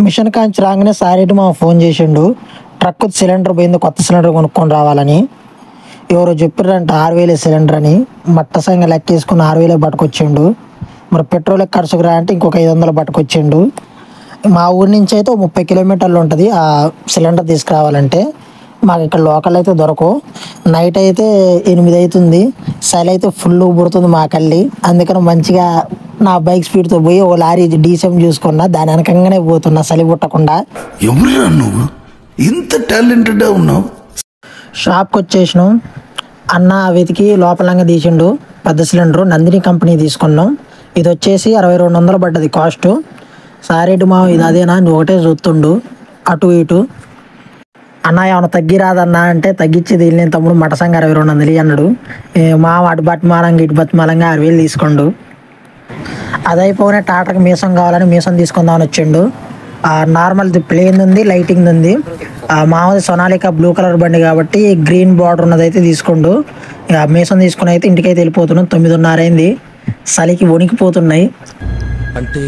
Machine కాంచి రాగానే సారేటి మా phone చేసిండు, ట్రక్ సిలిండర్ పోయింది, కొత్త సిలిండర్ కొనుక్కొని రావాలని. ఎవరో చెప్పారంట 6,000 సిలిండర్ అని. మట్టసంగా లెక్కేసుకుని 6,000 పట్టుకొచ్చిండు. మరి పెట్రోల్ ఖర్చుకు రా అంటే ఇంకొక 500 పట్టుకొచ్చిండు. మా ఊరి నుంచి అయితే 30 కిలోమీటర్లు ఉంటుంది ఆ సిలిండర్ తీసుకురావాలంటే. మాకు ఇక్కడ లోకల్ అయితే దొరకవు. నైట్ అయితే 8 అవుతుంది, చలి అయితే ఫుల్ పుడుతుంది మాకల్లి. అందుకని మంచిగా నా బైక్ స్పీడ్తో పోయి ఓ లారీ డీసీఎం చూసుకున్నా, దాని వెనకంగానే పోతున్నా చలి పుట్టకుండా. ఎవరురా నువ్వు ఇంత టాలెంటెడ్ ఉన్నావు? షాప్కి వచ్చేసినాం. అన్న వెతికి లోపలంగా తీసిండు పెద్ద సిలిండరు. నందిని కంపెనీ తీసుకున్నాం. ఇది వచ్చేసి 6200 పడ్డది కాస్ట్. సారేటి మా ఇది అదేనా అని ఒకటే చూస్తుండు అటు ఇటు. అన్న ఏమన్నా తగ్గి రాదన్నా అంటే తగ్గించేది వెళ్ళిన తమ్ముడు మటసంగా 6200 అన్నాడు. మా అటు బతిమాలంగా ఇటు బతిమాలంగా 6,000 తీసుకోండు. అదైపోయినా టాటాకి మీసం కావాలని మీసం తీసుకుందామని వచ్చిండు. నార్మల్ ప్లేన్ ఉంది, లైటింగ్ ఉంది. మామూలు సొనాలికా బ్లూ కలర్ బండి కాబట్టి గ్రీన్ బార్డర్ ఉన్నది అయితే తీసుకోండు. మీసం తీసుకుని అయితే ఇంటికైతే వెళ్ళిపోతున్నాం. 9:30 అయింది. చలికి వణికిపోతున్నాయి. అంటే